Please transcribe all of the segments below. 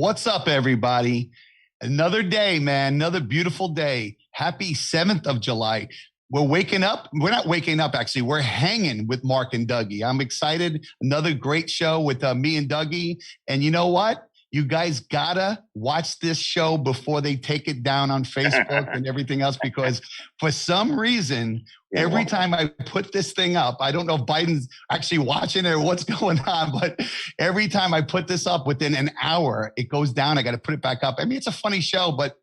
What's up, everybody? Another day, man. Another beautiful day. Happy 7th of July. We're waking up. We're not waking up, actually. We're hanging with Mark and Dougie. I'm excited. Another great show with me and Dougie. And you know what? You guys gotta watch this show before they take it down on Facebook and everything else, because for some reason, every time I put this thing up, I don't know if Biden's actually watching it or what's going on, but every time I put this up within an hour, it goes down. I got to put it back up. I mean, it's a funny show, but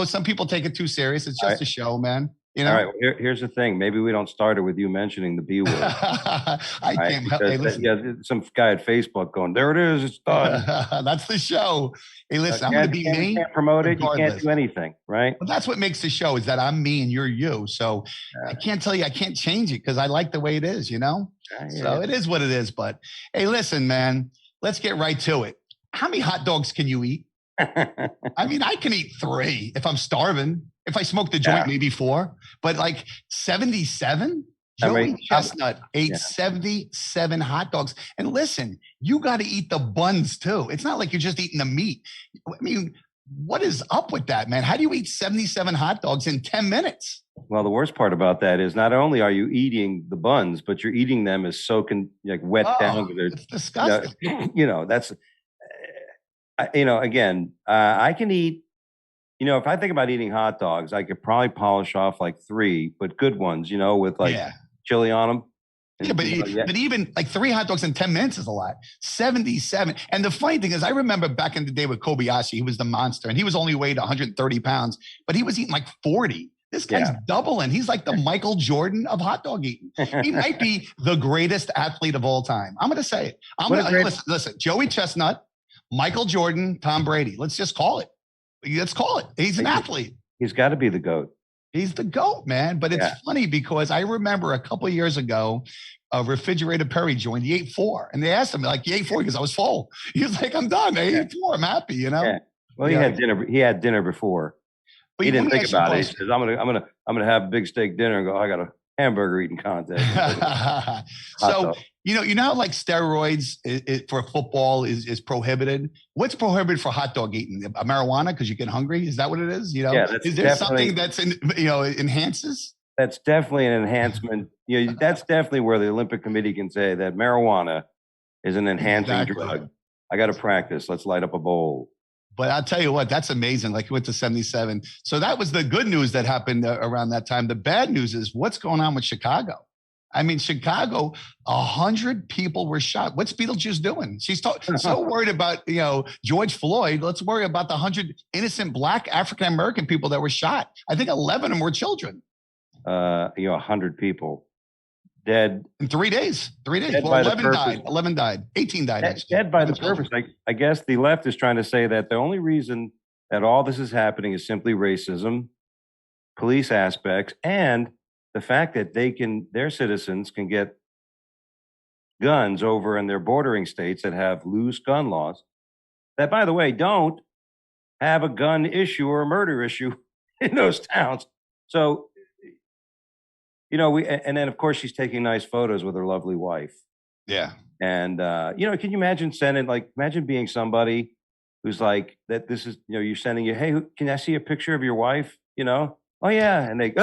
some people take it too serious. It's just a show, man. All right. Well, here's the thing. Maybe we don't start it with you mentioning the B word. I can't help. Hey, listen. Some guy at Facebook going, "There it is. It's done." That's the show. Hey, listen. I'm going to be me. You can't promote it. You can't do anything, right? Well, that's what makes the show, is that I'm me and you're you. So I can't tell you. I can't change it because I like the way it is. So it is what it is. But hey, listen, man. Let's get right to it. How many hot dogs can you eat? I mean, I can eat 3 if I'm starving. If I smoke the joint, maybe 4. But like 77? Joey Chestnut ate 77 hot dogs. And listen, you got to eat the buns too. It's not like you're just eating the meat. I mean, what is up with that, man? How do you eat 77 hot dogs in 10 minutes? Well, the worst part about that is not only are you eating the buns, but you're eating them as soaking, like wet down. It's disgusting. That's, again, I can eat. If I think about eating hot dogs, I could probably polish off like 3, but good ones, with chili on them. And, but even like 3 hot dogs in 10 minutes is a lot. 77. And the funny thing is, I remember back in the day with Kobayashi, he was the monster, and he was only weighed 130 pounds, but he was eating like 40. This guy's doubling. He's like the Michael Jordan of hot dog eating. He might be the greatest athlete of all time. I'm going to say it. Listen, Joey Chestnut, Michael Jordan, Tom Brady. Let's just call it. Let's call it. He's an athlete. He's got to be the GOAT. He's the GOAT, man. But it's funny because I remember a couple of years ago, a refrigerator Perry joined. He ate 4. And they asked him, like, you ate 4? Because I was full. He was like, I'm done. I ate 4. I'm happy, Yeah. Well, he had dinner. He had dinner before. But he didn't think about it. He says, I'm gonna have a big steak dinner and go, I got a hamburger eating contest. So, you know how like steroids for football is prohibited? What's prohibited for hot dog eating? Marijuana, because you get hungry? Is that what it is? Is there something that's enhances? That's definitely an enhancement. That's definitely where the Olympic Committee can say that marijuana is an enhancing drug. I got to practice. Let's light up a bowl. But I'll tell you what, that's amazing. Like, he went to 77. So that was the good news that happened around that time. The bad news is what's going on with Chicago. I mean, Chicago, 100 people were shot. What's Beetlejuice doing? She's so worried about, George Floyd. Let's worry about the 100 innocent Black African-American people that were shot. I think 11 of them were children. 100 people dead. In 3 days. 3 days. Well, 11 died. 11 died. 18 died, actually. Dead by the purpose. I guess the left is trying to say that the only reason that all this is happening is simply racism, police aspects, and the fact that their citizens can get guns over in their bordering states that have loose gun laws that, by the way, don't have a gun issue or a murder issue in those towns. So, and then of course she's taking nice photos with her lovely wife. Yeah. And, can you imagine imagine being somebody who's like, that this is, you're sending hey, can I see a picture of your wife? Oh yeah. And they,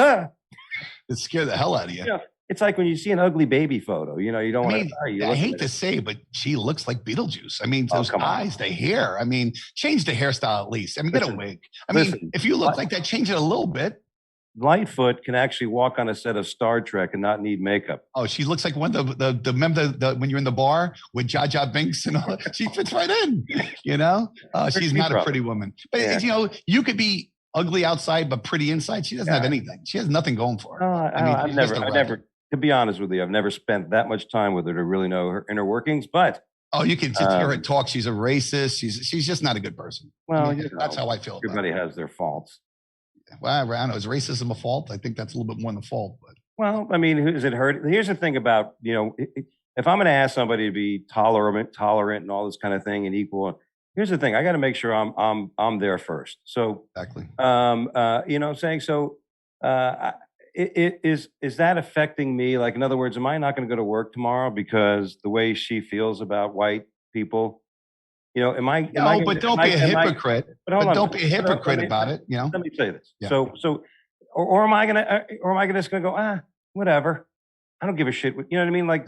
it scared the hell out of you. It's like when you see an ugly baby photo, you don't want to. I hate to say, but she looks like Beetlejuice. I mean, those eyes, the hair. I mean, change the hairstyle at least. I mean, get a wig. I mean, if you look like that, change it a little bit. Lightfoot can actually walk on a set of Star Trek and not need makeup. Oh, she looks like one of the remember when you're in the bar with Jar Jar Binks and all. She fits right in. She's not a pretty woman, but you could be ugly outside but pretty inside. She doesn't have anything. She has nothing going for her. I've never. To be honest with you, I've never spent that much time with her to really know her inner workings. But you can just hear her talk. She's a racist. She's just not a good person. Well, that's how I feel. Everybody has their faults. Well, I don't know. Is racism a fault? I think that's a little bit more than a fault. But well, I mean, is it hurt? Here's the thing about if I'm going to ask somebody to be tolerant, and all this kind of thing, and equal. Here's the thing: I got to make sure I'm there first. So exactly. I'm saying so. Is that affecting me? Like, in other words, am I not going to go to work tomorrow because the way she feels about white people No, but don't be a hypocrite. But hold But on. don't be a hypocrite about it. Let me say this. Yeah. Or am I just gonna go, whatever. I don't give a shit. You know what I mean? Like,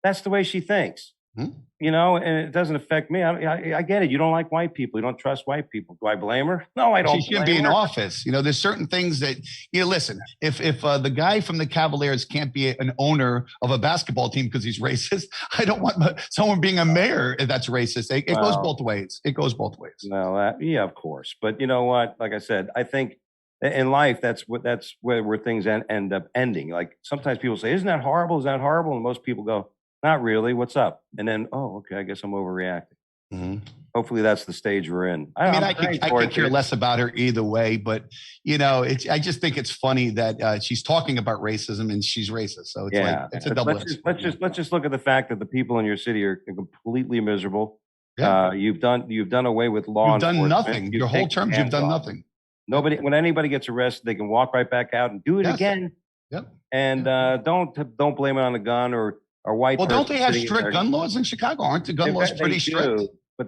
that's the way she thinks. Hmm? And it doesn't affect me. I get it. You don't like white people. You don't trust white people. Do I blame her? No, I don't. She shouldn't be in office. There's certain things that listen. If the guy from the Cavaliers can't be an owner of a basketball team because he's racist, I don't want someone being a mayor that's racist. It goes both ways. It goes both ways. Well, yeah, of course. But you know what? Like I said, I think in life that's where things end up ending. Like sometimes people say, "Isn't that horrible? Is that horrible?" And most people go, "Not really. What's up?" And then, "Oh, okay. I guess I'm overreacting." Mm-hmm. Hopefully that's the stage we're in. I could care less about her either way, but I just think it's funny that she's talking about racism and she's racist. So it's it's a double. Let's just look at the fact that the people in your city are completely miserable. Yeah. You've done away with law enforcement. You've done nothing. Your whole terms, you've done nothing. When anybody gets arrested, they can walk right back out and do it again. Yep. And don't blame it on the gun or white. Well, don't they have strict gun laws in Chicago? Aren't the gun laws pretty strict? But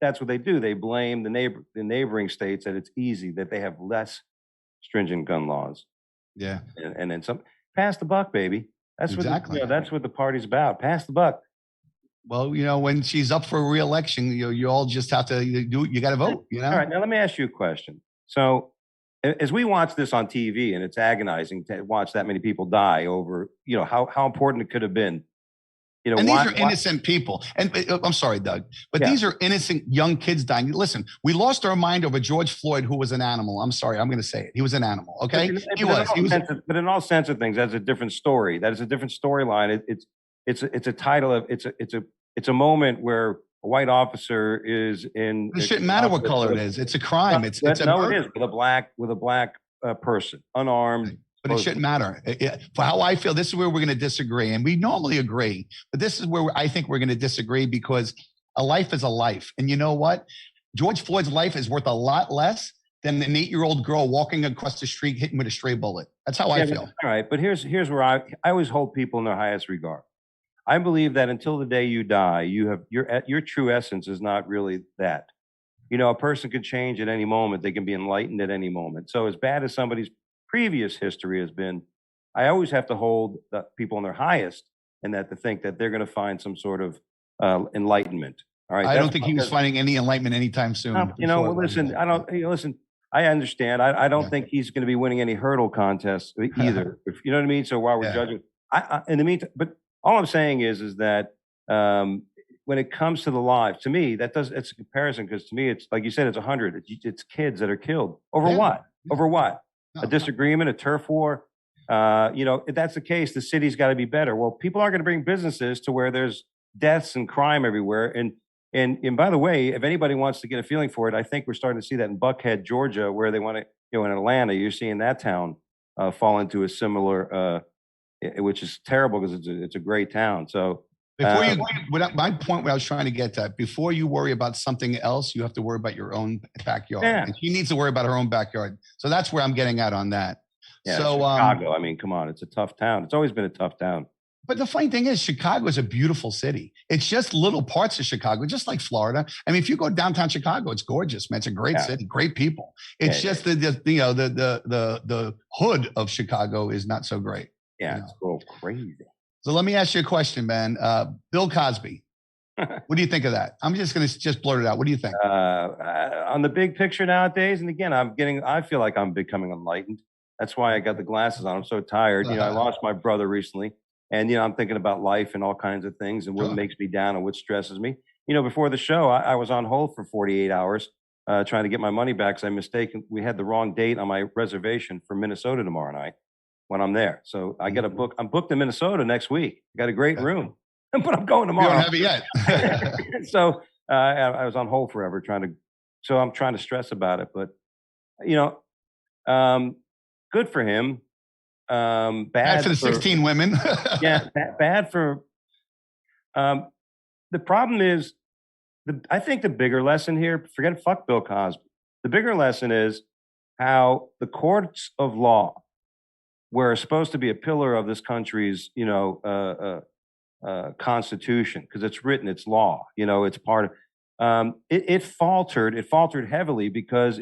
that's what they do. They blame the neighboring states that it's easy, that they have less stringent gun laws. Yeah. And then some. Pass the buck, baby. That's exactly. That's what the party's about. Pass the buck. Well, when she's up for re-election, you all just have to you got to vote. All right. Now let me ask you a question. So, as we watch this on TV, and it's agonizing to watch that many people die over, how important it could have been. And these are innocent people. And I'm sorry, Doug, but these are innocent young kids dying. Listen, we lost our mind over George Floyd, who was an animal. I'm sorry, I'm going to say it. He was an animal. Okay, But in all sense of things, that's a different story. That is a different storyline. It's a title of it's a moment where a white officer is in. It shouldn't matter what color it is. It's a crime. It is with a black person, unarmed. But it shouldn't matter. For how I feel, this is where we're going to disagree. And we normally agree, but this is where I think we're going to disagree because a life is a life. And you know what? George Floyd's life is worth a lot less than an 8-year-old girl walking across the street hitting with a stray bullet. That's how I feel. All right. But here's where I always hold people in their highest regard. I believe that until the day you die, your true essence is not really that. A person could change at any moment. They can be enlightened at any moment. So as bad as somebody's previous history has been, I always have to hold the people in their highest, and that to think that they're going to find some sort of enlightenment. All right. I don't think he was finding any enlightenment anytime soon. Listen. I don't. Listen. I understand. I don't think he's going to be winning any hurdle contests either. You know what I mean? So while we're judging, in the meantime, but all I'm saying is that when it comes to the lives, to me, it's a comparison because to me, it's like you said, it's 100. It's kids that are killed over what? Over what? A disagreement, a turf war. If that's the case, the city's got to be better. Well, people aren't going to bring businesses to where there's deaths and crime everywhere. And by the way, if anybody wants to get a feeling for it, I think we're starting to see that in Buckhead, Georgia, where they want to, in Atlanta, you're seeing that town fall into a similar, which is terrible because it's a great town. So before my point where I was trying to get to, before you worry about something else, you have to worry about your own backyard. Yeah. And she needs to worry about her own backyard. So that's where I'm getting at on that. Yeah, so Chicago, I mean, come on, it's a tough town. It's always been a tough town. But the funny thing is, Chicago is a beautiful city. It's just little parts of Chicago, just like Florida. I mean, if you go downtown Chicago, it's gorgeous, man. It's a great city, great people. It's just the hood of Chicago is not so great. Yeah, it's a little crazy. So let me ask you a question, man. Bill Cosby. What do you think of that? I'm just going to blurt it out. What do you think? On the big picture nowadays, and again, I feel like I'm becoming enlightened. That's why I got the glasses on. I'm so tired. I lost my brother recently, and I'm thinking about life and all kinds of things, and what makes me down and what stresses me. Before the show, I was on hold for 48 hours trying to get my money back because we had the wrong date on my reservation for Minnesota tomorrow night when I'm there. So I got a book. I'm booked in Minnesota next week. I got a great room, but I'm going tomorrow. You don't have it yet. So I was on hold forever so I'm trying to stress about it, but good for him. Bad for the 16 women. Yeah, bad for. The problem is, I think the bigger lesson here. Fuck Bill Cosby. The bigger lesson is how the courts of law, were supposed to be a pillar of this country's, constitution, because it's written, it's law. It's part it faltered. It faltered heavily because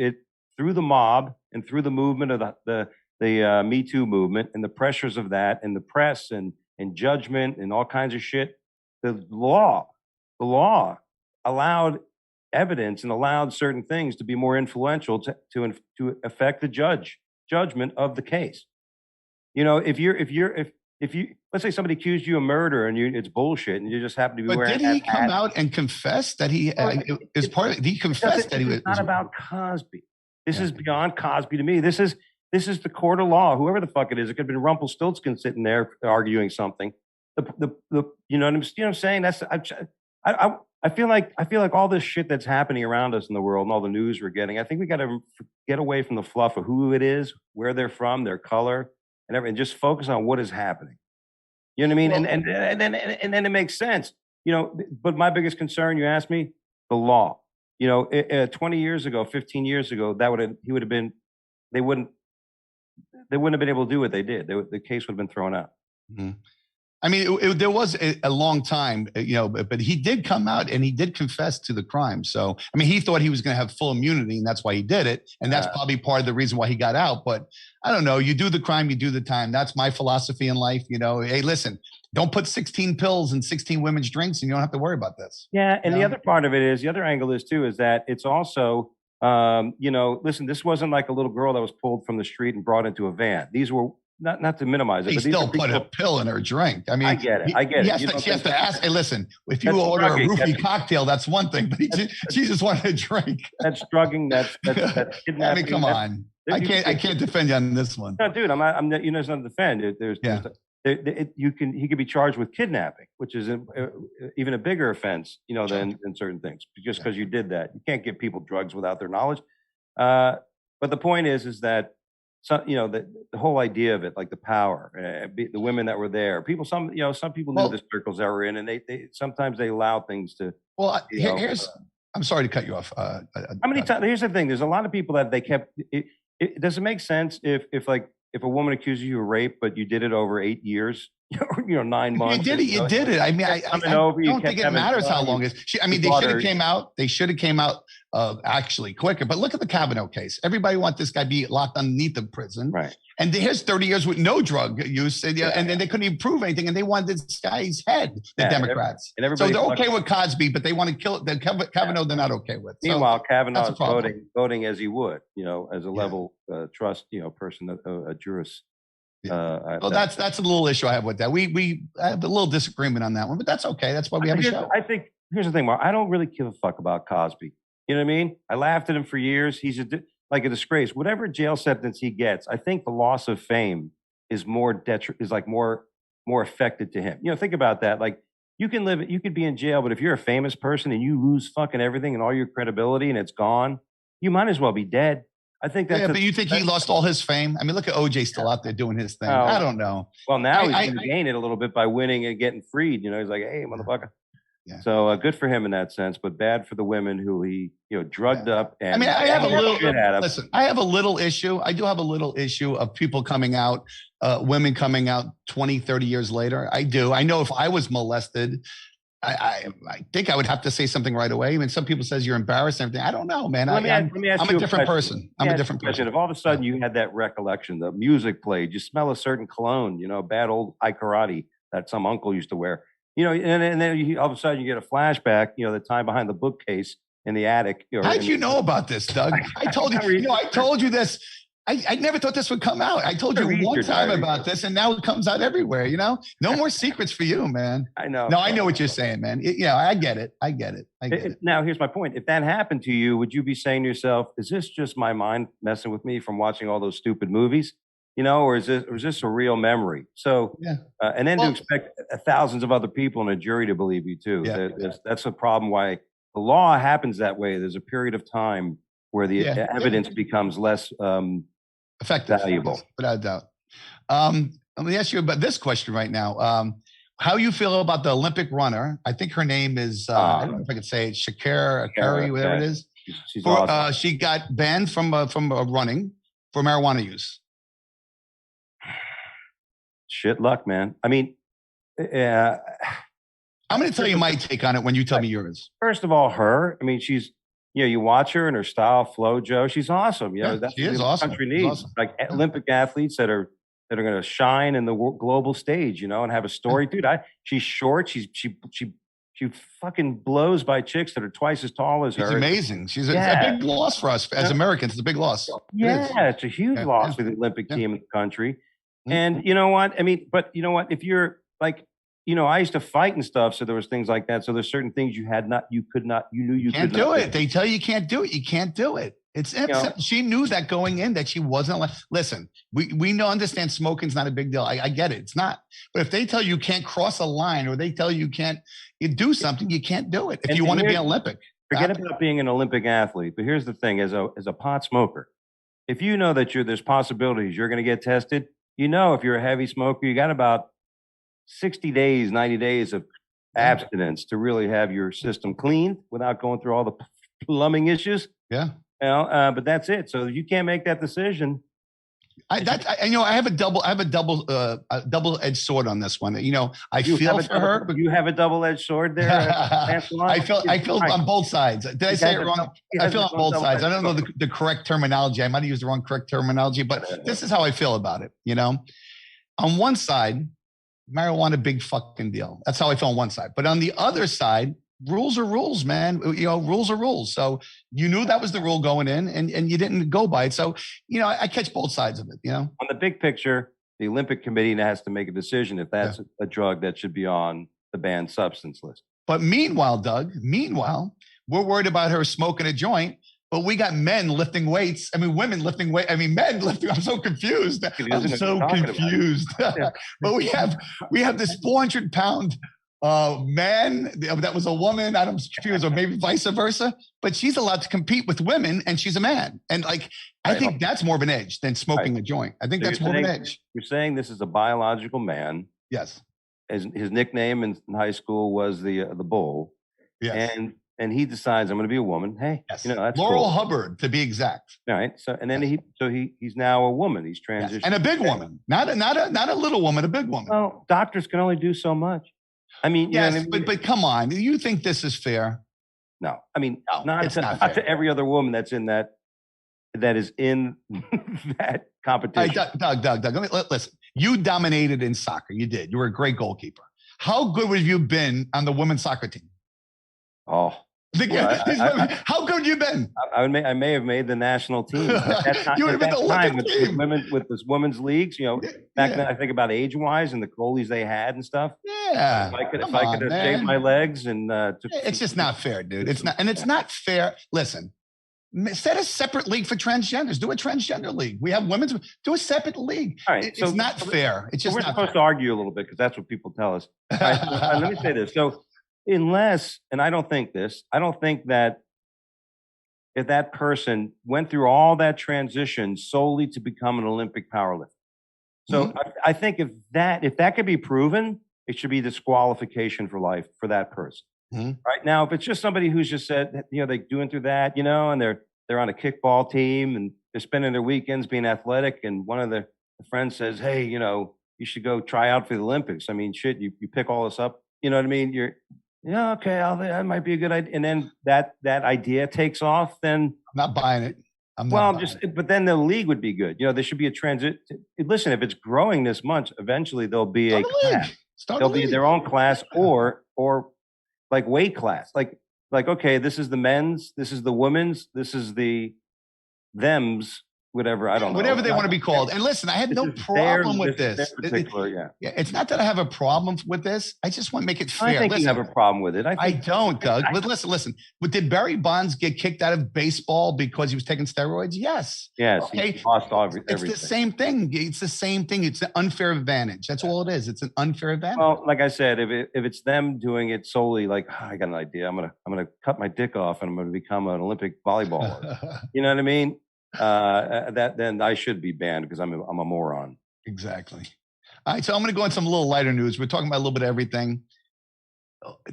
through the mob and through the movement of the Me Too movement and the pressures of that and the press and judgment and all kinds of shit. The law allowed evidence and allowed certain things to be more influential to affect the judgment of the case. You know, if you let's say somebody accused you of murder and it's bullshit and you just happen to be But wearing. did he come out and confess that he is part of it? He confessed that he was. It's not about Cosby. This is beyond Cosby to me. This is the court of law. Whoever the fuck it is, it could have been Rumpelstiltskin sitting there arguing something. You know what I'm saying? I feel like all this shit that's happening around us in the world and all the news we're getting. I think we got to get away from the fluff of who it is, where they're from, their color, and everything. Just focus on what is happening. You know what I mean? Well, and then it makes sense. You know, but my biggest concern, you asked me, the law. You know, 20 years ago, 15 years ago, they wouldn't have been able to do what they did. The case would have been thrown out. Mm-hmm. I mean, there was a long time, you know, but he did come out and he did confess to the crime. So, I mean, he thought he was going to have full immunity and that's why he did it. And that's probably part of the reason why he got out. But I don't know, you do the crime, you do the time. That's my philosophy in life. You know, hey, listen, don't put 16 pills in 16 women's drinks and you don't have to worry about this. Yeah. And the other part of it is, the other angle is too, is that it's also, you know, listen, this wasn't like a little girl that was pulled from the street and brought into a van. These were, not to minimize it, but still put a pill in her drink. I mean, I get it. She has to ask. Hey, listen, if you order a roofie cocktail, that's one thing. But she just wanted a drink. That's drugging. That's kidnapping. I mean, come on. I can't defend you on this one. No, dude, I'm you know, it's not to defend. He could be charged with kidnapping, which is even a bigger offense, you know, than certain things. Just because you did that, you can't give people drugs without their knowledge. But the point is that. So, you know, the whole idea of it, like the power, the women that were there, some people knew the circles that were in, and they sometimes they allow things to. Well, I'm sorry to cut you off. How many times? Here's the thing: there's a lot of people that they kept. Does it make sense if a woman accuses you of rape, but you did it over 8 years? 9 months. You did it. I mean, I don't think it matters how long it is. I mean, they should have came out actually quicker. But look at the Kavanaugh case. Everybody wants this guy to be locked underneath the prison. Right. And here's 30 years with no drug use. And then they couldn't even prove anything. And they wanted this guy's head, the Democrats. So they're okay with Cosby, but they want to kill it. Kavanaugh, they're not okay with. Meanwhile, Kavanaugh is voting as he would, you know, as a level trust, you know, person, a jurist. Yeah. Well, that's a little issue I have with that. We have a little disagreement on that one, but that's okay. That's why we have a show. I think here's the thing, Mark. I don't really give a fuck about Cosby. You know what I mean? I laughed at him for years. He's like a disgrace. Whatever jail sentence he gets, I think the loss of fame is more affected to him. You know, think about that. Like you could be in jail, but if you're a famous person and you lose fucking everything and all your credibility and it's gone, you might as well be dead. I think that's. Yeah, but you think he lost all his fame? I mean, look at OJ still out there doing his thing. I don't know. Well, now he's going to gain it a little bit by winning and getting freed. You know, he's like, hey, motherfucker. Yeah. So good for him in that sense, but bad for the women who he, you know, drugged up. And I mean, I have a little. Listen, I have a little issue. I do have a little issue of people coming out, women coming out 20, 30 years later. I do. I know if I was molested, I think I would have to say something right away. I mean, some people says you're embarrassed and everything. I don't know, man. I'm a different person. I'm a different person. If all of a sudden you had that recollection, the music played, you smell a certain cologne, you know, bad old karate that some uncle used to wear, you know, and then all of a sudden you get a flashback, you know, the time behind the bookcase in the attic. How'd you know about this, Doug? I told you, I told you this. I never thought this would come out. I told you one time about this, and now it comes out everywhere. You know, no more secrets for you, man. I know. No, I know what you're saying, man. I get it. I get it. Now, here's my point. If that happened to you, would you be saying to yourself, "Is this just my mind messing with me from watching all those stupid movies?" You know, or is this a real memory? So, and then to expect thousands of other people and a jury to believe you too. That's a problem. Why the law happens that way. There's a period of time where the evidence becomes less effective, valuable, without a doubt. Let me ask you about this question right now. How you feel about the Olympic runner? I think her name is I don't know if I could say it, Shakira Curry, whatever it is. She's awesome. She got banned from running for marijuana use. Shit luck, man. I mean, I'm going to tell you my take on it when you tell me yours. First of all, her. I mean, she's, you watch her and her style, FloJo. She's awesome. That's she what is the awesome. country needs. Awesome. Like Olympic athletes that are going to shine in the global stage, and have a story. Dude, she's short. She fucking blows by chicks that are twice as tall as her. She's amazing. She's a big loss for us as Americans. It's a big loss. It's a huge loss for the Olympic team in the country. Mm-hmm. And you know what? I mean, but you know what? If you're like, I used to fight and stuff, so there was things like that. So there's certain things you knew you can't could do not it. They tell you can't do it. You can't do it. She knew that going in that she wasn't like. Listen, we understand smoking's not a big deal. I get it. It's not. But if they tell you can't cross a line, or they tell you do something, you can't do it. If you want to be an Olympic, forget about being an Olympic athlete. But here's the thing: as a pot smoker, if you know that there's possibilities you're going to get tested, if you're a heavy smoker, you got about 60 days, 90 days of abstinence to really have your system cleaned without going through all the plumbing issues. Yeah. But that's it. So you can't make that decision. I have a double-edged sword on this one. I feel for her. You have a double-edged sword there. I feel on both sides. Did I say it wrong? I feel on both sides. I don't know the correct terminology. I might have used the wrong correct terminology, but this is how I feel about it. On one side, marijuana, big fucking deal. That's how I feel on one side. But on the other side, rules are rules, man. Rules are rules. So you knew that was the rule going in, and you didn't go by it. So, I catch both sides of it, On the big picture, the Olympic Committee has to make a decision if that's a drug that should be on the banned substance list. But meanwhile, Doug, we're worried about her smoking a joint, but we got men lifting weights. I mean, women lifting weight. I mean, men lifting. I'm so confused. But we have this 400-pound man that was a woman. I'm confused, or maybe vice versa. But she's allowed to compete with women, and she's a man. And I think that's more of an edge than smoking a joint. I think that's more of an edge. You're saying this is a biological man. Yes. His nickname in high school was the Bull. Yes. And he decides I'm going to be a woman. Hey, yes. That's Laurel cool. Hubbard, to be exact. All right. So and then he's now a woman. He's transitioned, and a big woman, not a little woman, a big woman. Well, doctors can only do so much. I mean, yes, but come on, do you think this is fair? No, I mean, no, not to every other woman that's in that is in that competition. All right, Doug, listen. You dominated in soccer. You did. You were a great goalkeeper. How good would you have been on the women's soccer team? Oh. How good you been? I may have made the national team. You would have been the Olympic team with this women's leagues. Back then I think about age-wise and the goalies they had and stuff. Yeah, if I could have shaved my legs and it's just not fair, dude. It's not, and it's not fair. Listen, set a separate league for transgenders. Do a transgender league. We have women's. Do a separate league. All right, it's not fair. It's just we're supposed to argue a little bit because that's what people tell us. All right, so, let me say this. So. Unless, and I don't think that if that person went through all that transition solely to become an Olympic powerlifter. So I think if that could be proven, it should be disqualification for life for that person. Right now, if it's just somebody who's just said, they're doing through that, and they're on a kickball team and they're spending their weekends being athletic, and one of the friends says, hey, you should go try out for the Olympics. I mean, shit, you pick all this up. You know what I mean? Okay, that might be a good idea. And then that idea takes off, then I'm not buying it. But then the league would be good. There should be a transit. Listen, if it's growing this much, eventually there'll be a class. There'll be their own class or like weight class. Like, okay, this is the men's, this is the women's, this is the them's. Whatever, I don't know. Whatever they want to be called. And listen, I had no problem with this. It's not that I have a problem with this. I just want to make it fair. I think you have a problem with it. I don't, Doug. But listen. Did Barry Bonds get kicked out of baseball because he was taking steroids? Yes. Yes. Okay. He lost everything. It's the same thing. It's the same thing. It's an unfair advantage. That's all it is. It's an unfair advantage. Well, like I said, if it's them doing it solely, like I got an idea. I'm gonna cut my dick off and I'm gonna become an Olympic volleyballer. You know what I mean? Then I should be banned because I'm a moron. Exactly. All right, so I'm going to go on some little lighter news. We're talking about a little bit of everything.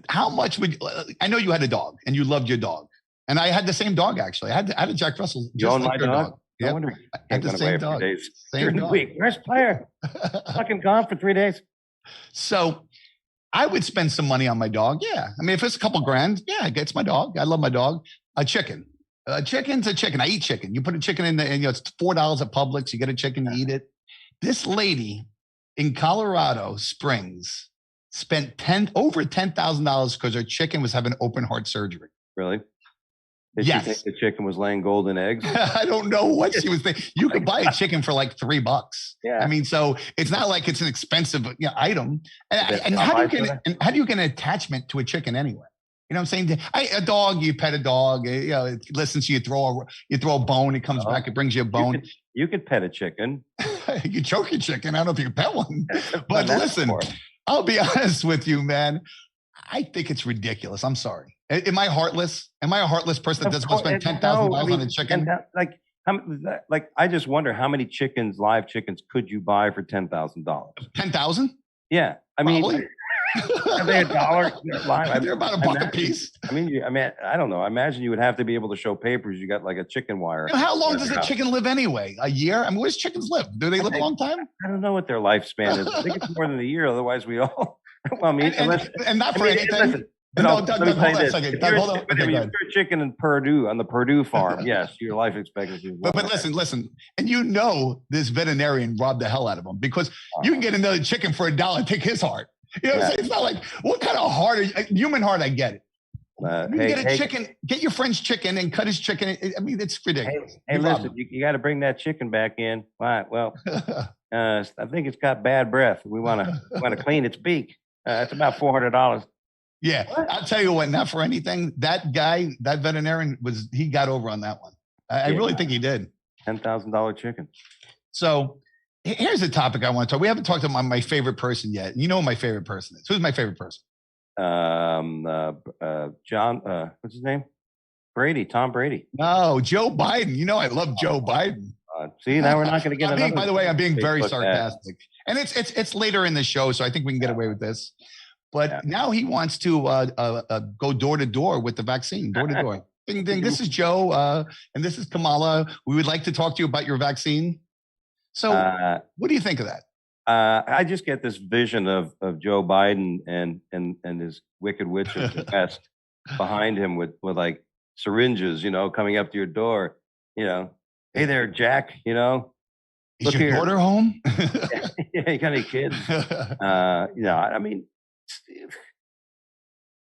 How much would I know you had a dog and you loved your dog, and I had the same dog actually. I had a Jack Russell. You own my dog? Yeah, I had the same dog. Same dog. Week. Where's Player? Fucking gone for 3 days. So I would spend some money on my dog. Yeah. I mean, if it's a couple grand, yeah, it's my dog. I love my dog. A chicken. A chicken's a chicken. I eat chicken. You put a chicken in the, and it's $4 at Publix. You get a chicken, you eat it. This lady in Colorado Springs spent over $10,000 because her chicken was having open heart surgery. Really? Did she think the chicken was laying golden eggs? I don't know what she was thinking. You could buy a chicken for like $3. Yeah. I mean, so it's not like it's an expensive item. And how do you get an attachment to a chicken anyway? You know what I'm saying? A dog, you pet a dog. It listens to you. Throw a bone. It comes back. It brings you a bone. You could pet a chicken. You can choke a chicken. I don't know if you can pet one. But listen, I'll be honest with you, man. I think it's ridiculous. I'm sorry. Am I heartless? Am I a heartless person that doesn't spend $10,000 on a chicken? I just wonder how many live chickens, could you buy for $10,000? 10,000? Yeah, I mean, are they $1 live? They're about $1 a piece. I mean, I don't know. I imagine you would have to be able to show papers. You got like a chicken wire. How long does a chicken live anyway? A year? I mean, where's chickens live? Do they live a long time? I don't know what their lifespan is. I think it's more than a year. Otherwise, we all. Well, I mean, and not for anything. Listen, hold on a second. If you're a chicken in Purdue on the Purdue farm, yes, your life expectancy. But listen, and this veterinarian robbed the hell out of him because you can get another chicken for $1, take his heart. You know what I'm saying? It's not like what kind of heart? Human heart, I get it. You get a chicken, get your friend's chicken and cut his chicken. I mean, it's ridiculous. Hey, listen, you got to bring that chicken back in. Why? Well, I think it's got bad breath. We want to clean its beak. It's about $400. Yeah, I'll tell you what. Not for anything. That guy, that veterinarian, he got over on that one. I really think he did. $10,000 chicken. So here's a topic I want to talk. We haven't talked about my favorite person yet. You know who my favorite person is? Who's my favorite person? John. What's his name? Brady. Tom Brady. No, Joe Biden. You know I love Joe Biden. See, now we're not going to get another. By the way, I'm being very sarcastic. And it's later in the show, so I think we can get away with this. But now he wants to go door to door with the vaccine, door to door. Ding, ding. This is Joe, and this is Kamala. We would like to talk to you about your vaccine. So what do you think of that? I just get this vision of Joe Biden and his wicked witch of the West behind him with like syringes, coming up to your door, hey there, Jack, Is your daughter home? Yeah, you got any kids? I mean,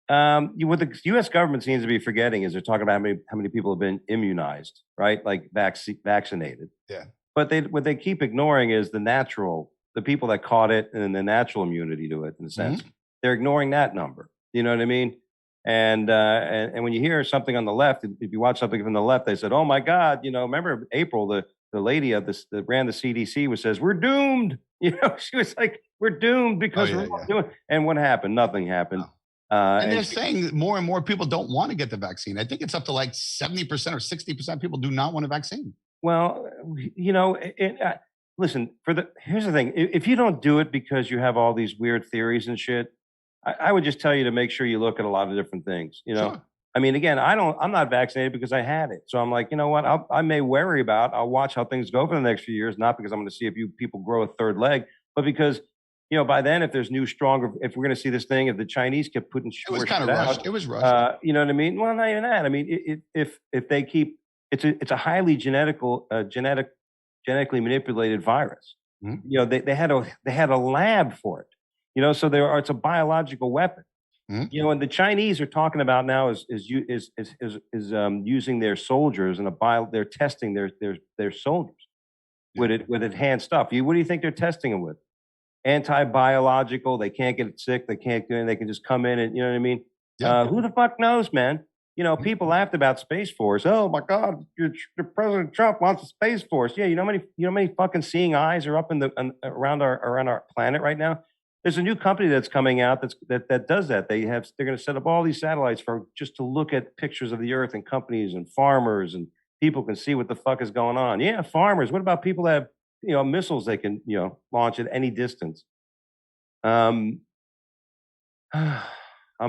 what the U.S. government seems to be forgetting is they're talking about how many people have been immunized, right? Like vaccinated. Yeah. But what they keep ignoring is the people that caught it and the natural immunity to it, in a sense. Mm-hmm. They're ignoring that number. You know what I mean? And when you hear something on the left, if you watch something from the left, they said, "Oh my God, remember April, the lady that ran the CDC says we're doomed." She was like, "We're doomed because we're not doing." And what happened? Nothing happened. And they're saying more and more people don't want to get the vaccine. I think it's up to like 70% or 60% of people do not want a vaccine. Well, listen. Here's the thing: if you don't do it because you have all these weird theories and shit, I would just tell you to make sure you look at a lot of different things. Sure. I mean, again, I'm not vaccinated because I had it. So I'm like, you know what? I may worry about. I'll watch how things go for the next few years, not because I'm going to see if people grow a third leg, but because by then, if there's if we're going to see this thing, if the Chinese kept putting it was kind of rushed. It was rushed. You know what I mean? Well, not even that. I mean, if they keep it's a highly genetically manipulated virus. Mm-hmm. They had a lab for it. So it's a biological weapon. Mm-hmm. And the Chinese are talking about now is using their soldiers they're testing their soldiers with enhanced stuff. What do you think they're testing them with? Anti-biological. They can't get sick. They can't do anything. They can just come in and, you know what I mean? Yeah. Who the fuck knows, man? People laughed about Space Force. Oh my God, President Trump wants a Space Force. Yeah, you know how many fucking seeing eyes are up around our planet right now? There's a new company that's coming out that does that. They're going to set up all these satellites just to look at pictures of the Earth, and companies and farmers and people can see what the fuck is going on. Yeah, farmers. What about people that have missiles they can launch at any distance? I'm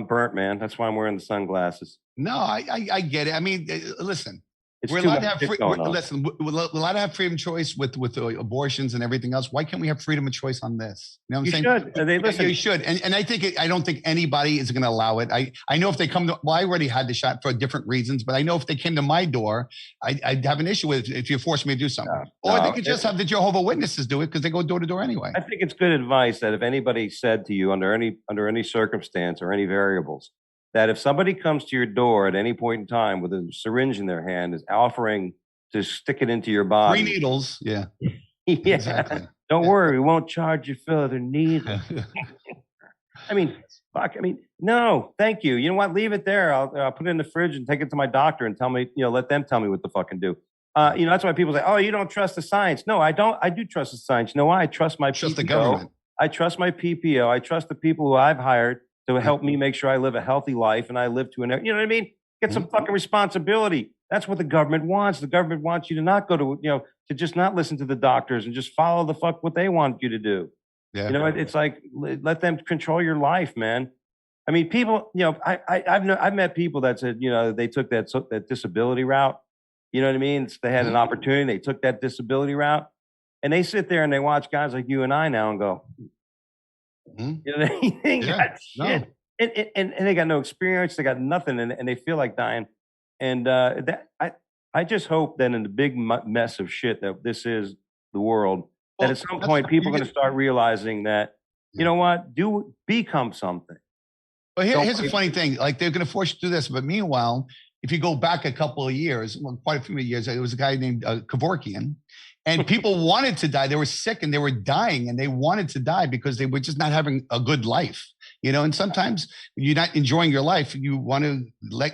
burnt, man. That's why I'm wearing the sunglasses. No, I get it. I mean, listen, It's We're too allowed much to have shit free. going on. Listen, we're allowed to have freedom of choice with abortions and everything else. Why can't we have freedom of choice on this? You know what I'm You saying? should. They listen. You should, and I think I don't think anybody is going to allow it. I know if they come to, well, I already had the shot for different reasons, but I know if they came to my door, I'd have an issue with it if you force me to do something. Or they could just have the Jehovah Witnesses do it because they go door to door anyway. I think it's good advice that if anybody said to you under any circumstance or any variables, that if somebody comes to your door at any point in time with a syringe in their hand, is offering to stick it into your body. 3 needles, yeah. Yeah. Exactly. Don't worry, we won't charge you for the needle. I mean, fuck. I mean, no, thank you. You know what? Leave it there. I'll put it in the fridge and take it to my doctor and tell me, let them tell me what to fucking do. That's why people say, "Oh, you don't trust the science." No, I don't. I do trust the science. You know why? I trust my PPO. The government. I trust my PPO. I trust the people who I've hired to help me make sure I live a healthy life and I live to an. You know what I mean? Get some fucking responsibility. That's what the government wants. The government wants you to not go to, to just not listen to the doctors and just follow the fuck what they want you to do. Yeah. It's like, let them control your life, man. I mean, people, I've met people that said, they took that disability route. You know what I mean? They had an opportunity. They took that disability route and they sit there and they watch guys like you and I now and go, they ain't got shit. No. And they got no experience. They got nothing, and they feel like dying. And I just hope that in the big mess of shit that this is the world, that at some point people are going to start realizing that, you know what, become something. Well, here's a funny thing. Like they're going to force you to do this, but meanwhile, if you go back a couple of years, quite a few years, it was a guy named Kevorkian. And people wanted to die. They were sick and they were dying and they wanted to die because they were just not having a good life, and sometimes when you're not enjoying your life, you want to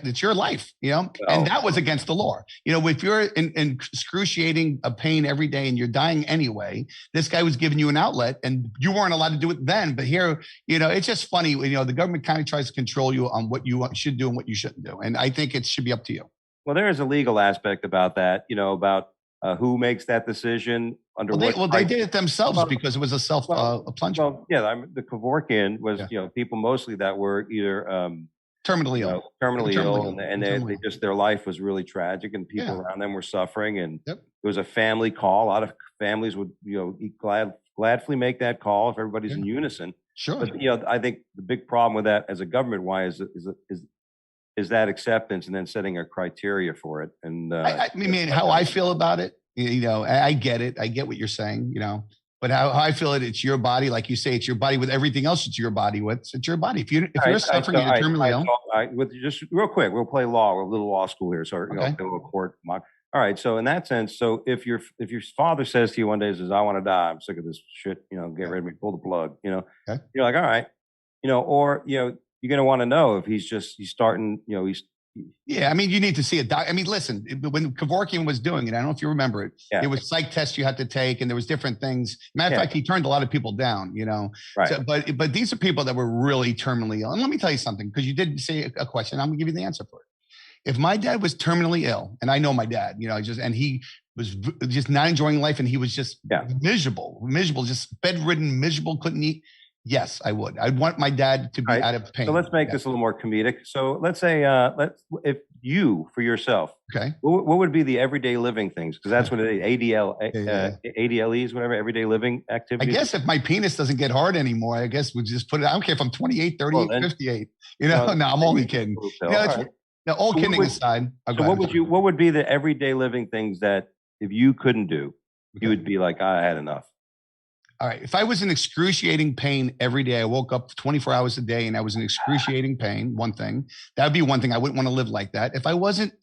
it's your life, and that was against the law. If you're in excruciating pain every day and you're dying anyway, this guy was giving you an outlet and you weren't allowed to do it then. But here, it's just funny, the government kind of tries to control you on what you should do and what you shouldn't do. And I think it should be up to you. Well, there is a legal aspect about that, about who makes that decision under they did it themselves because it was a self-plunge. Well, yeah, the Kevorkian was, people mostly that were either terminally ill, and they just, their life was really tragic and people around them were suffering. And it was a family call. A lot of families would, gladly make that call if everybody's in unison. Sure. But, I think the big problem with that as a government, is that acceptance and then setting a criteria for it. And I mean, how I feel about it, I get it. I get what you're saying, but how I feel it's your body. Like you say, it's your body with everything else it's your body with. It's your body. If you're suffering, you're terminally ill. Just real quick, we'll play law. We're a little law school here. So go to a court. All right. So in that sense, so if your father says to you one day, says, "I want to die. I'm sick of this shit. Get rid of me. Pull the plug." You're like, all right. Or you're going to want to know if he's starting, Yeah, I mean, you need to see a doc. I mean, listen, when Kevorkian was doing it, I don't know if you remember it, there was psych tests you had to take and there was different things. Matter of fact, he turned a lot of people down, Right. So, but these are people that were really terminally ill. And let me tell you something, because you did say a question. I'm going to give you the answer for it. If my dad was terminally ill, and I know my dad, and he was just not enjoying life and he was just miserable, just bedridden, miserable, couldn't eat. Yes, I would. I'd want my dad to be out of pain. So let's make this a little more comedic. So let's say, if you, for yourself, what would be the everyday living things? Because that's what it is, ADLEs, whatever, everyday living activities. I guess if my penis doesn't get hard anymore, I guess we just put it, I don't care if I'm 28, 38, 58. No, I'm only kidding. All kidding aside. So what would be the everyday living things that if you couldn't do, you would be like, I had enough? All right. If I was in excruciating pain every day, I woke up 24 hours a day and I was in excruciating pain, one thing, that would be one thing. I wouldn't want to live like that. If I wasn't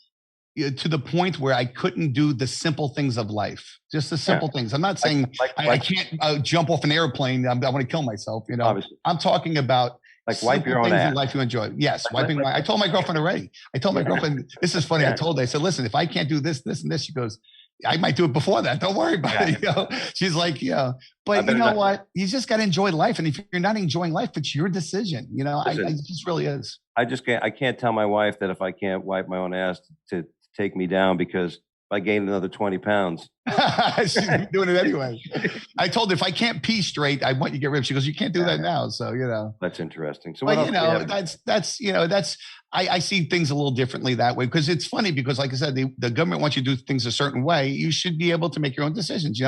to the point where I couldn't do the simple things of life, just the simple things. I'm not saying I can't jump off an airplane. I want to kill myself. Obviously. I'm talking about like wipe your own ass. In life you enjoy. Yes, wiping I told my girlfriend already. I told my girlfriend, this is funny. I told her, I said, listen, if I can't do this, this, and this, she goes, I might do it before that. Don't worry about it. She's like, but you know what? You just got to enjoy life. And if you're not enjoying life, it's your decision. It just really is. I can't tell my wife that if I can't wipe my own ass to take me down, because I gained another 20 pounds. She's doing it anyway. I told her if I can't pee straight, I want you to get ripped. She goes, you can't do that now. So, That's interesting. So, but that's I see things a little differently that way because it's funny because, like I said, the government wants you to do things a certain way. You should be able to make your own decisions.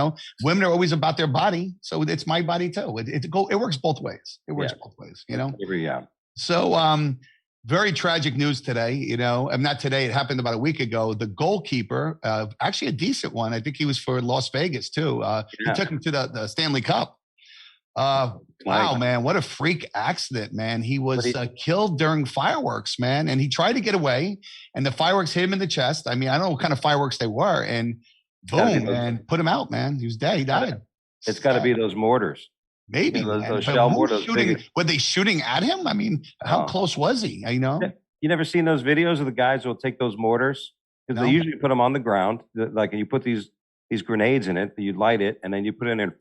Women are always about their body, so it's my body too. It works both ways. It works both ways. Yeah. So, very tragic news today. Not today. It happened about a week ago. The goalkeeper, actually a decent one. I think he was for Las Vegas too. He took him to the Stanley Cup. Wow, man, what a freak accident, man. He was killed during fireworks, man. And he tried to get away and the fireworks hit him in the chest. I mean, I don't know what kind of fireworks they were. And boom, man, put him out, man. He was dead. He died. It's got to be those mortars. Maybe. Those shell mortars. Were they shooting at him? I mean, how close was he? You never seen those videos of the guys who will take those mortars? Because they usually put them on the ground. Like, and you put these grenades in it, you light it, and then you put it in there.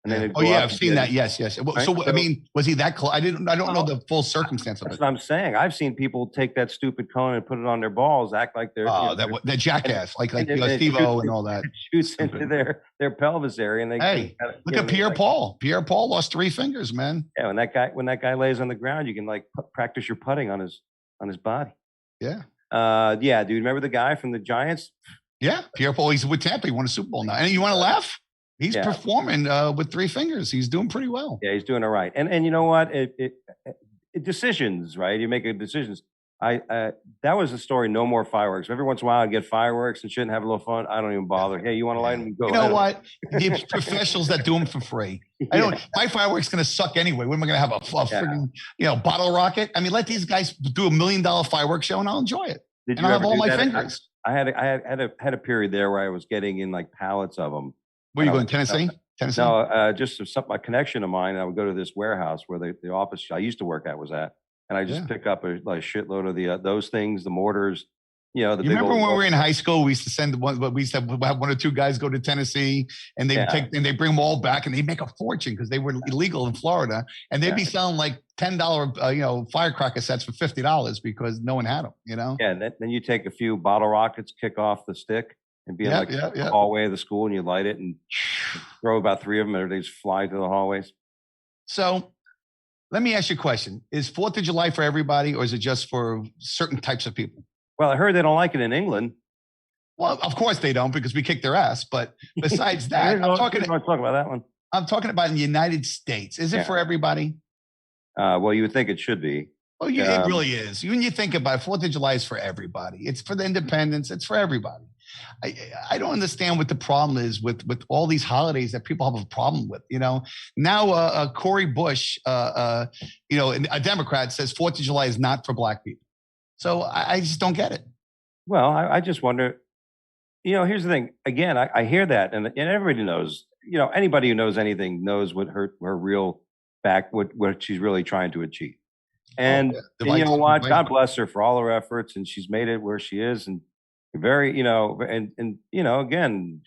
And then I've seen that. Yes. Well, right? So, I mean, was he that close? I don't know the full circumstance of it. That's what I'm saying. I've seen people take that stupid cone and put it on their balls, act like they're that jackass, like Steve-O and all that. Shoots into their pelvis area, and they look at Pierre Paul. Pierre Paul lost 3 fingers, man. Yeah, when that guy lays on the ground, you can like practice your putting on his body. Yeah. Yeah, dude. Remember the guy from the Giants? Yeah, Pierre Paul. He's with Tampa. He won a Super Bowl now. And you want to laugh? He's performing with 3 fingers. He's doing pretty well. Yeah, he's doing all right. And you know what? It decisions, right? You make decisions. That was the story. No more fireworks. Every once in a while, I get fireworks and shit and have a little fun. I don't even bother. Hey, you want to light them? Go. You know what? The professionals that do them for free. My fireworks going to suck anyway. When am I going to have a freaking bottle rocket? I mean, let these guys do $1 million fireworks show and I'll enjoy it. And I'll have all my fingers. I had a period there where I was getting in like pallets of them. Where are you going? Tennessee? No, just a connection of mine. I would go to this warehouse where the office I used to work at was at, and I just pick up a shitload of those things, the mortars. You remember when we were in high school? We used to send we used to have 1 or 2 guys go to Tennessee, and they they bring them all back, and they make a fortune because they were illegal in Florida, and they'd be selling like $10 firecracker sets for $50 because no one had them. Yeah, and then you take a few bottle rockets, kick off the stick. And be in the hallway of the school, and you light it and throw about 3 of them, and they just fly through the hallways. So, let me ask you a question: is 4th of July for everybody, or is it just for certain types of people? Well, I heard they don't like it in England. Well, of course they don't because we kicked their ass. But besides that, I'm talking about that one. I'm talking about in the United States. Is it for everybody? Well, you would think it should be. Well, it really is. When you think about it, 4th of July is for everybody. It's for the independence. It's for everybody. I don't understand what the problem is with all these holidays that people have a problem with. Now Cory Bush, a Democrat, says 4th of July is not for Black people. So I just don't get it. Well, I just wonder. Here's the thing. Again, I hear that, and everybody knows. Anybody who knows anything knows what her real what she's really trying to achieve. And you know what? God bless her for all her efforts, and she's made it where she is, and very, and again,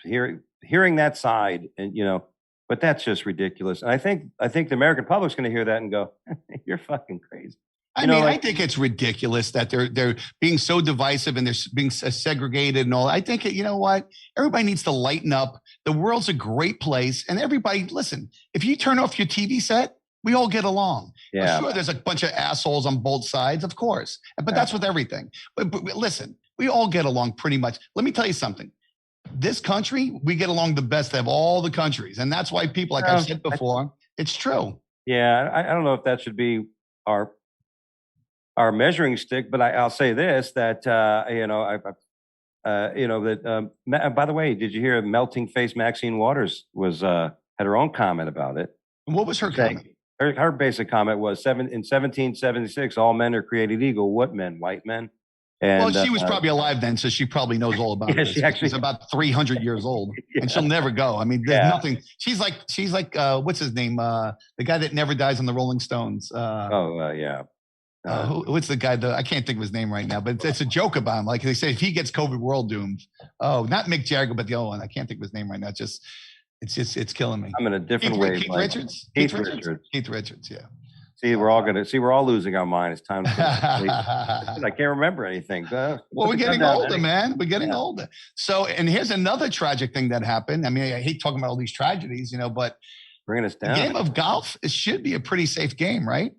hearing that side, and but that's just ridiculous. And I think the American public's going to hear that and go, "You're fucking crazy." I think it's ridiculous that they're being so divisive and they're being segregated and all. I think what, everybody needs to lighten up. The world's a great place, and everybody, listen. If you turn off your TV set, we all get along. Yeah. Sure, there's a bunch of assholes on both sides, of course, but that's with everything. But listen, we all get along pretty much. Let me tell you something. This country, we get along the best of all the countries. And that's why people, like I said before, it's true. Yeah, I don't know if that should be our measuring stick, but I'll say this, that, by the way, did you hear Melting Face Maxine Waters had her own comment about it? And what was her comment? Her basic comment was, in 1776, all men are created equal. What men? White men? And, she was probably alive then, so she probably knows all about it. She's about 300 years old, and she'll never go. I mean, there's nothing. She's like, what's his name? The guy that never dies on the Rolling Stones. What's the guy? I can't think of his name right now, but it's a joke about him. Like they say, if he gets COVID, we're all doomed. Oh, not Mick Jagger, but the other one. I can't think of his name right now. It's killing me. I'm in a different way. Keith Richards. Keith Richards. Yeah. See, we're all losing our mind. It's time to sleep. I can't remember anything. Well, we're getting older, man. We're getting older. So, and here's another tragic thing that happened. I mean, I hate talking about all these tragedies, but bringing us down. The game of golf, it should be a pretty safe game, right?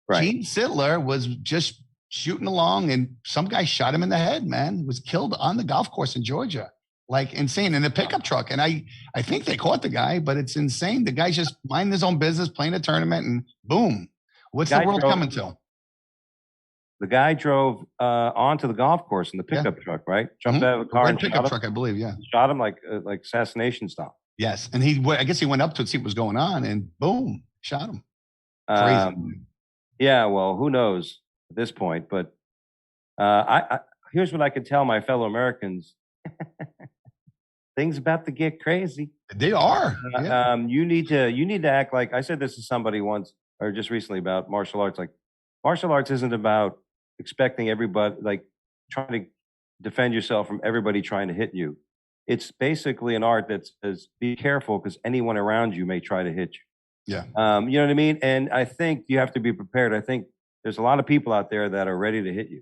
Right. Gene Sittler was just shooting along and some guy shot him in the head, man. Was killed on the golf course in Georgia. Like insane in a pickup truck. And I think they caught the guy, but it's insane. The guy's just minding his own business, playing a tournament, and boom. What's the world coming to? The guy drove onto the golf course in the pickup truck, right? Jumped out of the car and pickup truck, I believe, yeah. Shot him like assassination style. Yes, and I guess he went up to see what was going on, and boom, shot him. Crazy. Yeah, well, who knows at this point? But here's what I can tell my fellow Americans: things about to get crazy. They are. Yeah. You need to act like I said this to somebody once or just recently about martial arts. Like, martial arts isn't about expecting everybody, like trying to defend yourself from everybody trying to hit you. It's basically an art that says, be careful because anyone around you may try to hit you. Yeah. You know what I mean? And I think you have to be prepared. I think there's a lot of people out there that are ready to hit you.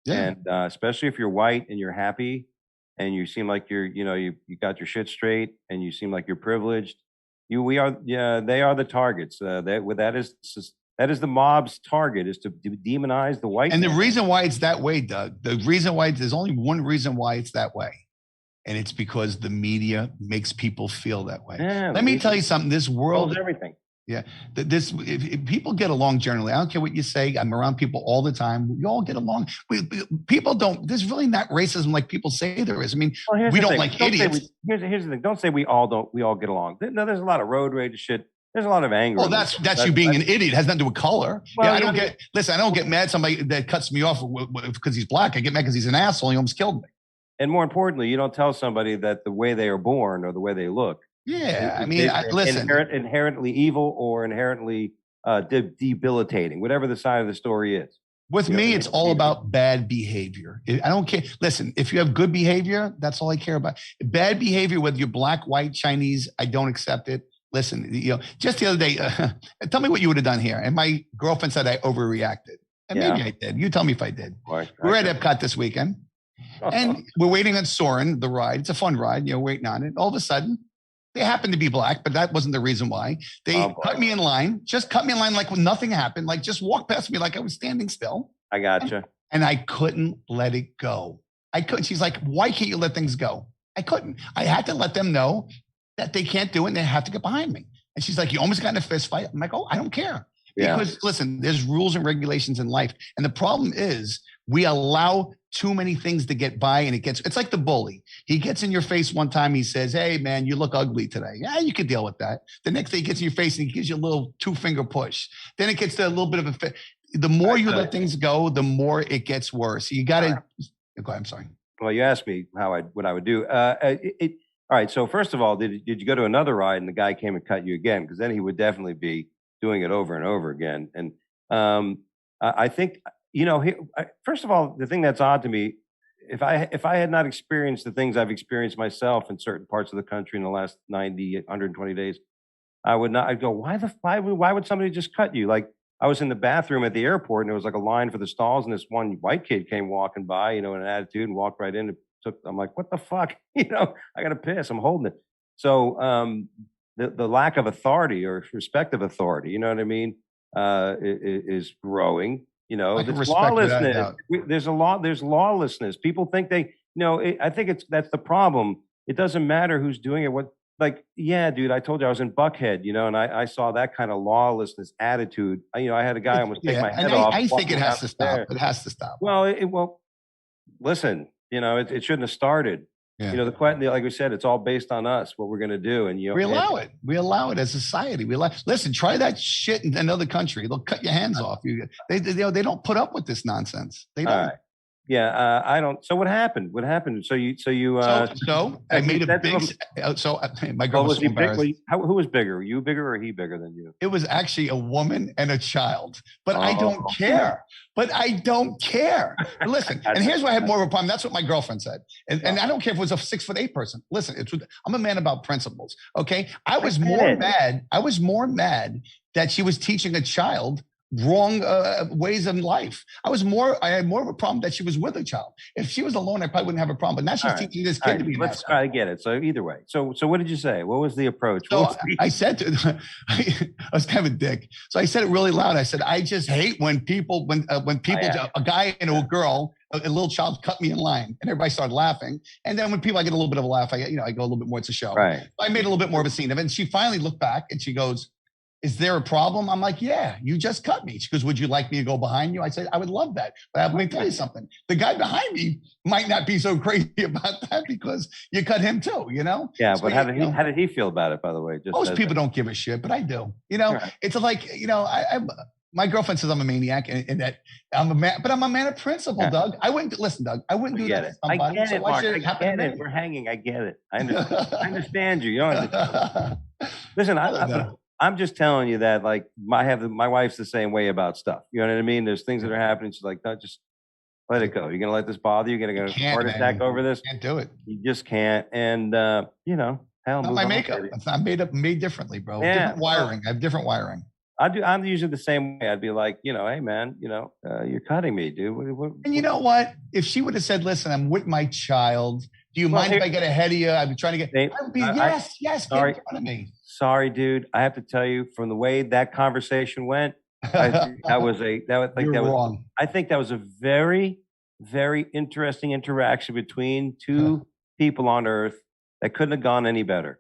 Yeah. And especially if you're white and you're happy and you seem like you got your shit straight and you seem like you're privileged. They are the targets. That is the mob's target, is to demonize the white. And the reason why it's that way, Doug, there's only one reason why it's that way. And it's because the media makes people feel that way. Yeah, let me tell you something. This world, everything. Yeah. If people get along generally, I don't care what you say. I'm around people all the time. We all get along. People don't, there's really not racism like people say there is. I mean, we don't like idiots. Here's the thing. Don't say we all get along. No, there's a lot of road rage shit. There's a lot of anger. Well, that's you being an idiot. It has nothing to do with color. Well, yeah, I don't get mad at somebody that cuts me off because he's black. I get mad because he's an asshole. He almost killed me. And more importantly, you don't tell somebody that the way they are born or the way they look. Yeah, I mean, listen. Inherently evil or inherently debilitating, whatever the side of the story is. With me, it's all about bad behavior. I don't care. Listen, if you have good behavior, that's all I care about. Bad behavior, whether you're black, white, Chinese, I don't accept it. Listen, just the other day, tell me what you would have done here. And my girlfriend said I overreacted. And maybe I did. You tell me if I did. We're at Epcot this weekend. And we're waiting on Soarin', the ride. It's a fun ride, waiting on it. All of a sudden, they happen to be black, but that wasn't the reason why. They cut me in line, like nothing happened, like just walked past me like I was standing still. I gotcha. And I couldn't let it go. I couldn't. She's like, why can't you let things go? I couldn't. I had to let them know that they can't do it and they have to get behind me. And she's like, you almost got in a fist fight. I'm like, oh, I don't care. Because listen, there's rules and regulations in life. And the problem is we allow too many things to get by, and it's like the bully. He gets in your face one time. He says, hey man, you look ugly today. Yeah, you can deal with that. The next day he gets in your face and he gives you a little 2-finger push. Then it gets to a little bit of the more you let things go, the more it gets worse. You got to go. I'm sorry. Well, you asked me what I would do. All right. So first of all, did you go to another ride and the guy came and cut you again? Because then he would definitely be doing it over and over again. And I think, first of all, the thing that's odd to me, if I had not experienced the things I've experienced myself in certain parts of the country in the last 90, 120 days, I'd go, why would somebody just cut you? Like, I was in the bathroom at the airport and there was like a line for the stalls and this one white kid came walking by, in an attitude and walked right in. I'm like, what the fuck? I got to piss. I'm holding it. So the lack of authority or respect of authority, you know what I mean, is growing. There's lawlessness. There's lawlessness. People think I think that's the problem. It doesn't matter who's doing it. Dude, I told you I was in Buckhead, and I saw that kind of lawlessness attitude. I had a guy almost take my head off. I think it has to stop. It has to stop. Well, listen, it shouldn't have started. Yeah. Like we said, it's all based on us, what we're going to do. And we allow it. We allow it as a society. Listen, try that shit in another country. They'll cut your hands off. They don't put up with this nonsense. They don't. Right. Yeah, I don't. So what happened? So I made a big. My girl was so embarrassed. Who was bigger? Were you bigger or he bigger than you? It was actually a woman and a child. But I don't care. Listen, and here's why I had more of a problem. That's what my girlfriend said. And I don't care if it was a 6'8" person. Listen, I'm a man about principles. Okay, I was more mad that she was teaching a child wrong ways in life. I had more of a problem that she was with a child. If she was alone, I probably wouldn't have a problem. But now she's teaching this kid to be an asshole. I get it. So either way. So what did you say? What was the approach? So I said to I was kind of a dick. So I said it really loud. I said, I just hate when people, a guy and a girl, a little child cut me in line, and everybody started laughing. And then when people, I get a little bit of a laugh, I go a little bit more. It's a show. Right. I made a little bit more of a scene of it. And she finally looked back and she goes, is there a problem? I'm like, yeah, you just cut me. She goes, would you like me to go behind you? I said, I would love that. But let me tell you something. The guy behind me might not be so crazy about that because you cut him too, Yeah. So but how did he feel about it, by the way? Most people don't give a shit, but I do. Right. It's like, my girlfriend says I'm a maniac and that I'm a man, but I'm a man of principle, Doug. I wouldn't listen, Doug. I wouldn't do that to somebody. I get it, Mark. I get it. We're hanging. I get it. I understand you. You don't understand. Listen, I'm just telling you that, like, my wife's the same way about stuff. You know what I mean? There's things that are happening. She's like, no, just let it go. You're gonna let this bother you? You're gonna get a heart attack over this? Can't do it. You just can't. And hell, not my makeup. I'm made differently, bro. Yeah. Different wiring. I have different wiring. I'm usually the same way. I'd be like, hey, man, you're cutting me, dude. And you know what? If she would have said, listen, I'm with my child. Do you mind if I get ahead of you? I'd be trying to get. I would be yes, sorry, get in front of me. Sorry, dude. I have to tell you, from the way that conversation went, I think that was a very, very interesting interaction between two people on Earth that couldn't have gone any better.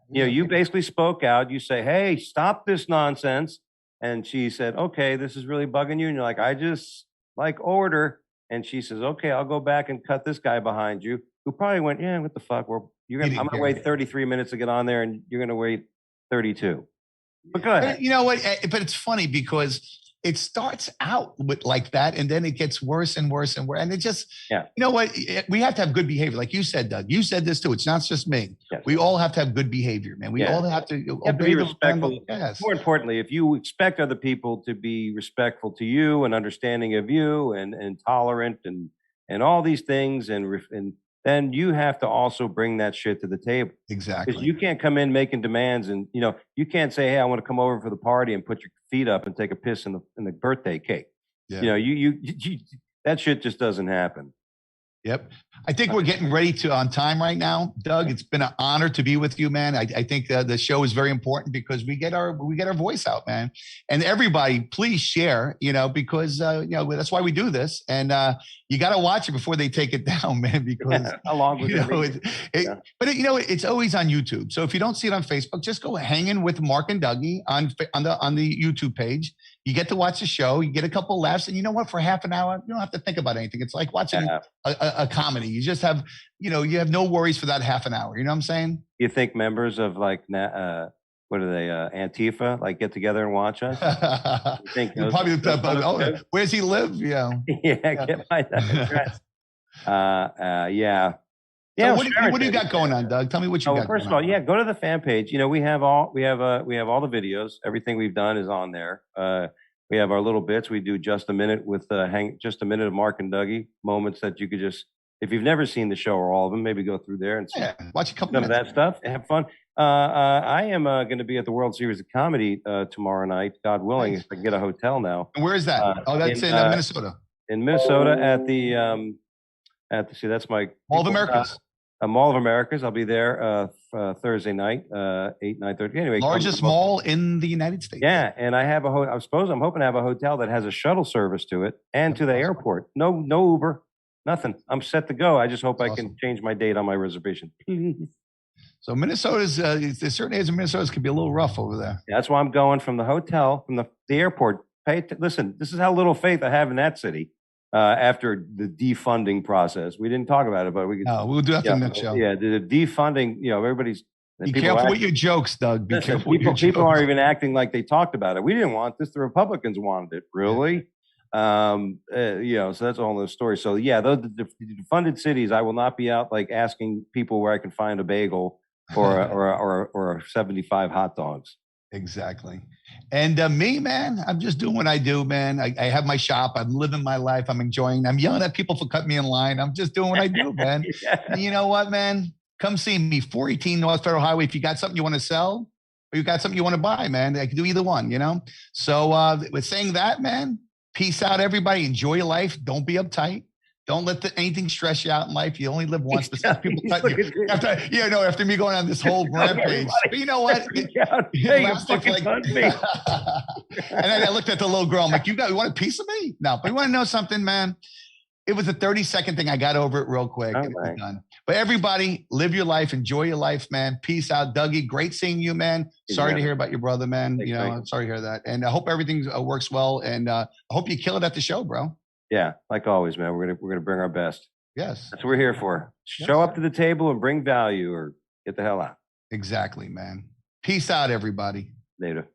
Yeah. You basically spoke out. You say, hey, stop this nonsense. And she said, okay, this is really bugging you. And you're like, I just like order. And she says, okay, I'll go back and cut this guy behind you, who probably went, yeah, what the fuck? I'm going to wait 33 minutes to get on there, and you're going to wait 32. But go ahead. You know what? But it's funny because it starts out with like that, and then it gets worse and worse and worse. And it just, you know what? We have to have good behavior. Like you said, Doug, you said this too. It's not just me. Yes. We all have to have good behavior, man. We all have to be respectful. Yes. More importantly, if you expect other people to be respectful to you and understanding of you and tolerant and all these things, and then you have to also bring that shit to the table. Exactly. Because you can't come in making demands, and you can't say, hey, I want to come over for the party and put your feet up and take a piss in the birthday cake. Yeah. You that shit just doesn't happen. Yep. I think we're getting ready to on time right now, Doug. It's been an honor to be with you, man. I think the show is very important because we get our voice out, man. And everybody, please share, because that's why we do this. And you got to watch it before they take it down, man. Because how long was it? But it's always on YouTube. So if you don't see it on Facebook, just go hanging with Mark and Dougie on the YouTube page. You get to watch the show. You get a couple laughs, and you know what? For half an hour, you don't have to think about anything. It's like watching a comedy. You just have, you have no worries for that half an hour. You know what I'm saying? You think members of what are they, Antifa, like get together and watch us? You think probably, where's he live? Yeah. Get my address. Yeah. So what do you got going on, Doug? Tell me what you got. First of all, go to the fan page. We have all the videos. Everything we've done is on there. We have our little bits. We do just a minute with just a minute of Mark and Dougie moments that you could just, if you've never seen the show or all of them, maybe go through there and see watch a couple of that stuff. Have fun. I am going to be at the World Series of Comedy tomorrow night, God willing, if I can get a hotel now. And where is that? That's in Minnesota. In Minnesota at the that's my Mall of Americas. Mall of Americas. I'll be there Thursday night, 9:30. Anyway, largest mall in the United States. Yeah, and I have I'm hoping to have a hotel that has a shuttle service to it and to the airport. No Uber, nothing. I'm set to go. I just hope I can change my date on my reservation, please. So Minnesota's there's certain areas of Minnesota can be a little rough over there. Yeah, that's why I'm going from the hotel, from the airport. Listen, this is how little faith I have in that city. After the defunding process, we didn't talk about it, but we'll do that in the show. Yeah, the defunding. Everybody's. Be careful with your jokes, Doug. Be careful with your jokes. People aren't even acting like they talked about it. We didn't want this. The Republicans wanted it. Really? So that's a whole other story. So the defunded cities, I will not be out like asking people where I can find a bagel or 75 hot dogs. Exactly. And me, man, I'm just doing what I do, man. I have my shop. I'm living my life. I'm enjoying. I'm yelling at people for cutting me in line. I'm just doing what I do, man. And you know what, man? Come see me, 418 North Federal Highway. If you got something you want to sell, or you got something you want to buy, man. I can do either one, you know? So with saying that, man, peace out, everybody. Enjoy your life. Don't be uptight. Don't let anything stress you out in life. You only live once. Besides, people cut you. After me going on this whole rampage. But you know what? Hey, you fucking like, me. And then I looked at the little girl. I'm like, you want a piece of me? No, but you want to know something, man? It was a 30-second thing. I got over it real quick. And it was done. But everybody, live your life. Enjoy your life, man. Peace out. Dougie, great seeing you, man. Sorry to hear about your brother, man. Thanks, I'm sorry to hear that. And I hope everything works well. And I hope you kill it at the show, bro. Yeah, like always, man. We're gonna bring our best. Yes. That's what we're here for. Show up to the table and bring value or get the hell out. Exactly, man. Peace out, everybody. Later.